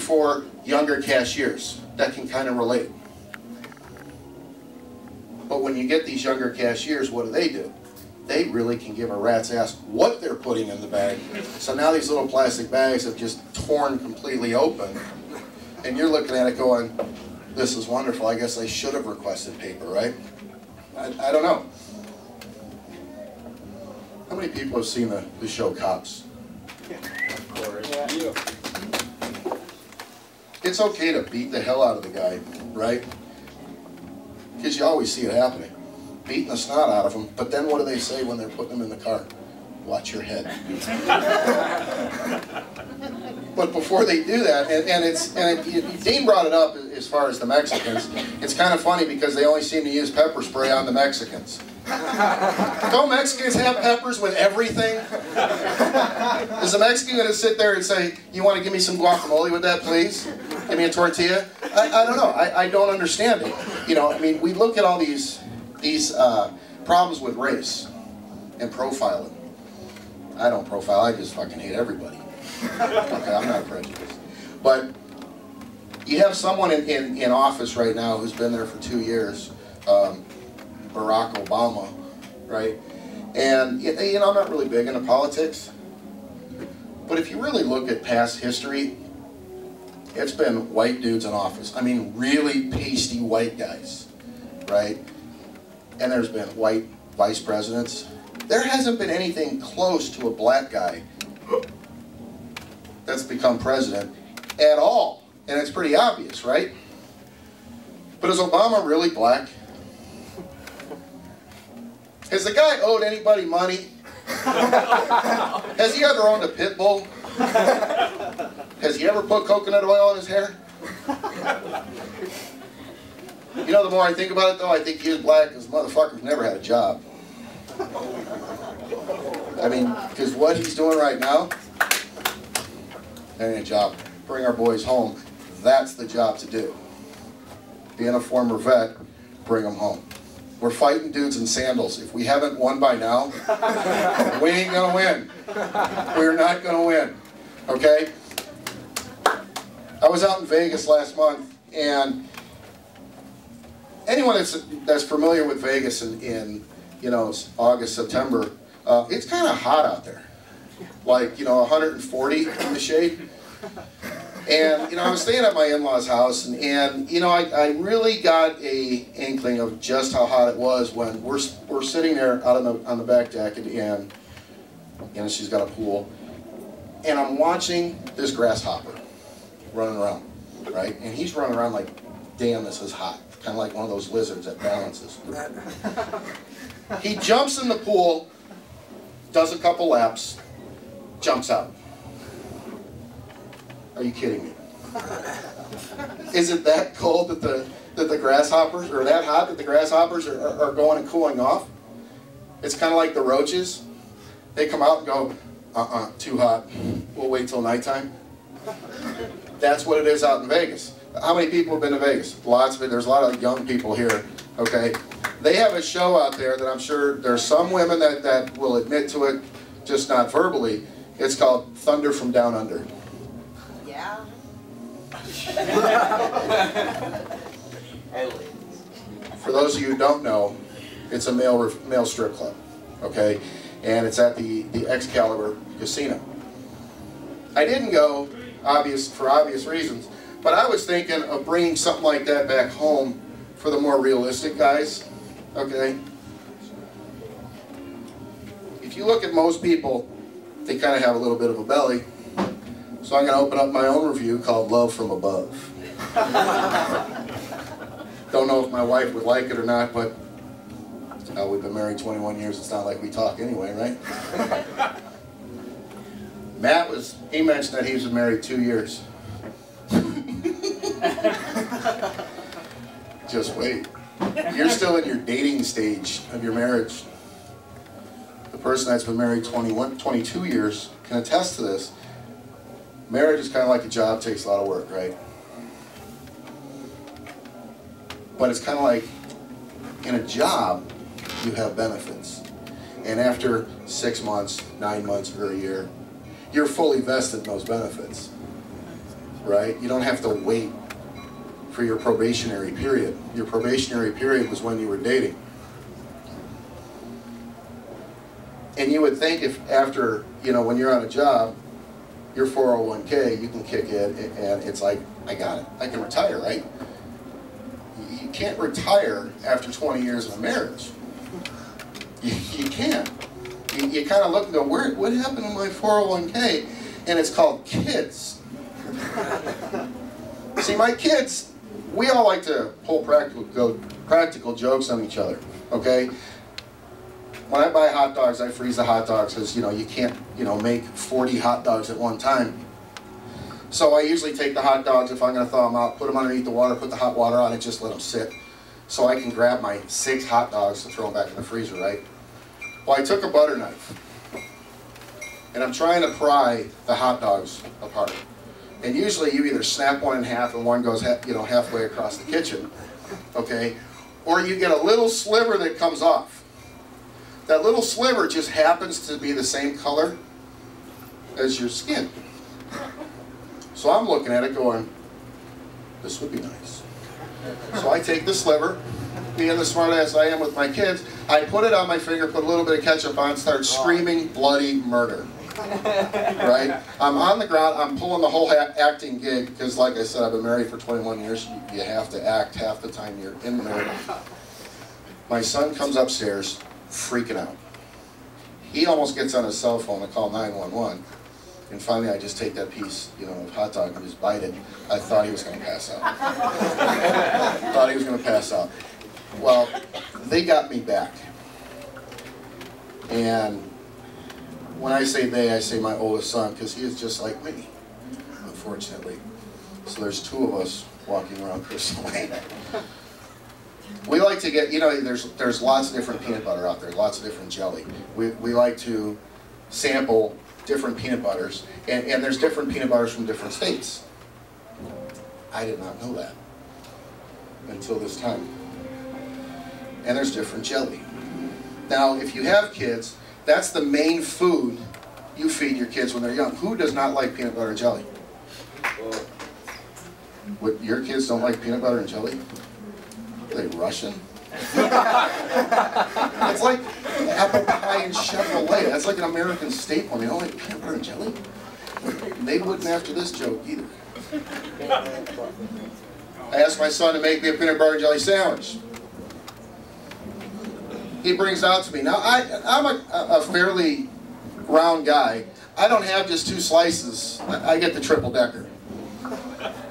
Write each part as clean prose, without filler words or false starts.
for younger cashiers that can kind of relate. But when you get these younger cashiers, what do? They really can give a rat's ass what they're putting in the bag. So now these little plastic bags have just torn completely open. And you're looking at it going, this is wonderful. I guess I should have requested paper, right? I don't know. How many people have seen the show Cops? Of course. Yeah. It's okay to beat the hell out of the guy, right? Because you always see it happening. Beating the snot out of them, but then what do they say when they're putting them in the car? Watch your head. But before they do that, Dean brought it up as far as the Mexicans. It's kind of funny because they only seem to use pepper spray on the Mexicans. Don't Mexicans have peppers with everything? Is the Mexican going to sit there and say, you want to give me some guacamole with that, please? Give me a tortilla? I don't know. I don't understand it. You know, I mean, we look at all these problems with race and profiling. I don't profile, I just fucking hate everybody. Okay, I'm not prejudiced. But you have someone in office right now who's been there for 2 years, Barack Obama, right? And you know, I'm not really big into politics, but if you really look at past history, it's been white dudes in office. I mean, really pasty white guys, right? And there's been white vice presidents. There hasn't been anything close to a black guy that's become president at all. And it's pretty obvious, right? But is Obama really black? Has the guy owed anybody money? Has he ever owned a pit bull? Has he ever put coconut oil in his hair? You know, the more I think about it, though, I think he is black because motherfucker's never had a job. I mean, because what he's doing right now, that ain't a job. Bring our boys home. That's the job to do. Being a former vet, bring them home. We're fighting dudes in sandals. If we haven't won by now, we ain't gonna win. We're not gonna win. Okay? I was out in Vegas last month, and anyone that's familiar with Vegas in you know, August, September, it's kind of hot out there. Like, you know, 140 in the shade. And, you know, I was staying at my in-laws' house, and you know, I really got a inkling of just how hot it was when we're sitting there out on the back deck, and you know, she's got a pool, and I'm watching this grasshopper running around, right? And he's running around like, damn, this is hot. Kind of like one of those lizards that balances. He jumps in the pool, does a couple laps, jumps out. Are you kidding me? Is it that cold that the grasshoppers, or that hot that the grasshoppers are going and cooling off? It's kind of like the roaches. They come out and go, too hot. We'll wait till nighttime. That's what it is out in Vegas. How many people have been to Vegas? Lots of it. There's a lot of young people here, okay? They have a show out there that I'm sure there's some women that will admit to it, just not verbally. It's called Thunder from Down Under. Yeah. For those of you who don't know, it's a male strip club, okay? And it's at the Excalibur Casino. I didn't go, for obvious reasons, but I was thinking of bringing something like that back home for the more realistic guys, okay? If you look at most people, they kind of have a little bit of a belly. So I'm going to open up my own review called Love from Above. Don't know if my wife would like it or not, but we've been married 21 years. It's not like we talk anyway, right? Matt he mentioned that he was married 2 years. Just wait. You're still in your dating stage of your marriage. The person that's been married 22 years can attest to this. Marriage is kind of like a job, takes a lot of work, right? But it's kind of like, in a job, you have benefits. And after 6 months, 9 months, or a year, you're fully vested in those benefits. right? You don't have to wait for your probationary period. Your probationary period was when you were dating. And you would think if after, when you're on a job, your 401k, you can kick it, and it's like, I got it. I can retire, right? You can't retire after 20 years of a marriage. You can't. You kind of look and go, what happened to my 401k? And it's called kids. See, my kids, we all like to pull practical jokes on each other, okay? When I buy hot dogs, I freeze the hot dogs because, you can't, make 40 hot dogs at one time. So I usually take the hot dogs, if I'm going to thaw them out, put them underneath the water, put the hot water on it, just let them sit. So I can grab my 6 hot dogs and throw them back in the freezer, right? Well, I took a butter knife, and I'm trying to pry the hot dogs apart. And usually you either snap one in half and one goes halfway across the kitchen, okay? Or you get a little sliver that comes off. That little sliver just happens to be the same color as your skin. So I'm looking at it going, this would be nice. So I take the sliver, being the smart ass I am with my kids, I put it on my finger, put a little bit of ketchup on, start screaming bloody murder. Right? I'm on the ground, I'm pulling the whole acting gig, because like I said, I've been married for 21 years, you have to act half the time you're in the marriage. My son comes upstairs, freaking out. He almost gets on his cell phone to call 911, and finally I just take that piece, of hot dog and just bite it. I thought he was going to pass out. Thought he was going to pass out. Well, they got me back. And when I say they, I say my oldest son, because he is just like me, unfortunately. So there's 2 of us walking around Crystal Lane. We like to get, there's lots of different peanut butter out there, lots of different jelly. We like to sample different peanut butters, and there's different peanut butters from different states. I did not know that until this time. And there's different jelly. Now, if you have kids, that's the main food you feed your kids when they're young. Who does not like peanut butter and jelly? What, your kids don't like peanut butter and jelly? Are they Russian? It's like apple pie and Chevrolet. That's like an American staple. They don't like peanut butter and jelly? They wouldn't after this joke either. I asked my son to make me a peanut butter and jelly sandwich. He brings it out to me. Now, I'm a fairly round guy. I don't have just 2 slices. I get the triple decker.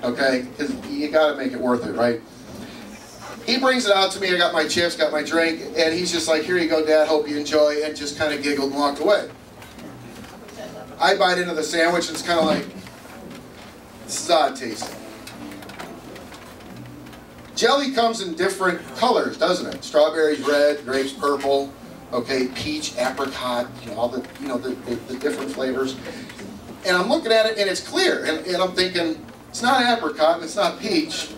Okay? Because you got to make it worth it, right? He brings it out to me. I got my chips, got my drink, and he's just like, here you go, Dad, hope you enjoy, and just kind of giggled and walked away. I bite into the sandwich, and it's kind of like, this is odd tasting. Jelly comes in different colors, doesn't it? Strawberries red, grapes purple, okay, peach, apricot, all the, the different flavors. And I'm looking at it, and it's clear, and I'm thinking, it's not apricot, and it's not peach.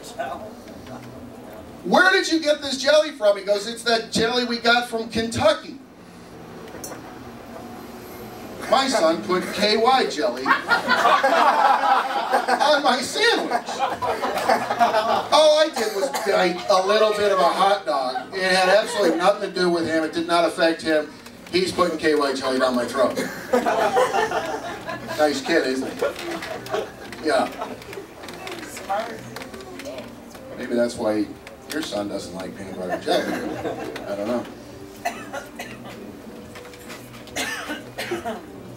Where did you get this jelly from? He goes, it's that jelly we got from Kentucky. My son put KY jelly on my sandwich. All I did was bite a little bit of a hot dog. It had absolutely nothing to do with him. It did not affect him. He's putting KY jelly down my throat. Nice kid, isn't he? Yeah. Maybe that's why your son doesn't like peanut butter and jelly. I don't know.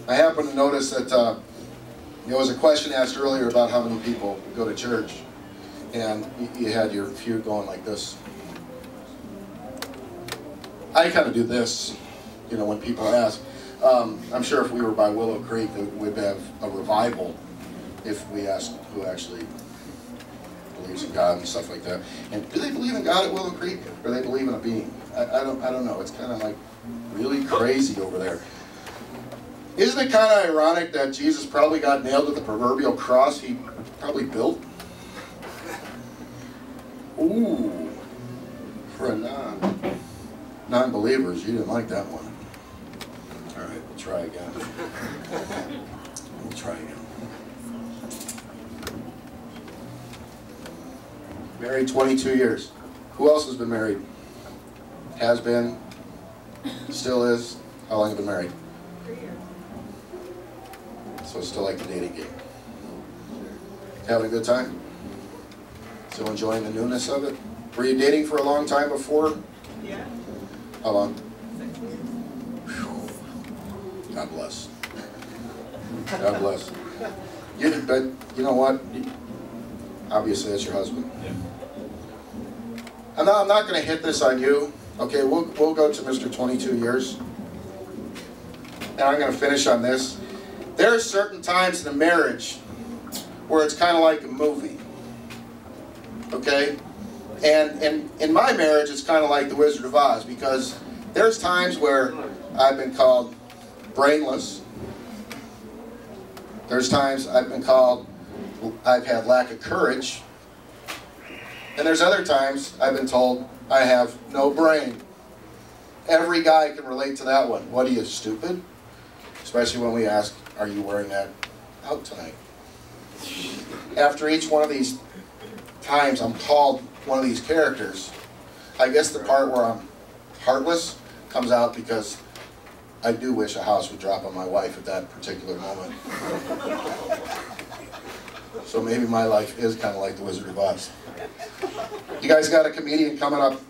I happen to notice that there was a question asked earlier about how many people go to church, and you had your few going like this. I kind of do this, when people ask. I'm sure if we were by Willow Creek, we'd have a revival if we asked who actually believes in God and stuff like that. And do they believe in God at Willow Creek, or do they believe in a being? I don't know. It's kind of like really crazy over there. Isn't it kind of ironic that Jesus probably got nailed to the proverbial cross he probably built? Ooh, for a non-believers, you didn't like that one. All right, we'll try again. We'll try again. Married 22 years. Who else has been married? Has been, still is. How long have you been married? 3 years. So it's still like the dating game. Having a good time? Still enjoying the newness of it? Were you dating for a long time before? Yeah. How long? 6 years. Whew. God bless. God bless. But you know what? Obviously that's your husband. Yeah. I'm not going to hit this on you. Okay, we'll go to Mr. 22 years. And I'm going to finish on this. There are certain times in a marriage where it's kind of like a movie. Okay? And in my marriage, it's kind of like the Wizard of Oz, because there's times where I've been called brainless. There's times I've been called, I've had lack of courage. And there's other times I've been told I have no brain. Every guy can relate to that one. What are you, stupid? Especially when we ask, are you wearing that out tonight? After each one of these times I'm called one of these characters, I guess the part where I'm heartless comes out because I do wish a house would drop on my wife at that particular moment. So maybe my life is kind of like the Wizard of Oz. You guys got a comedian coming up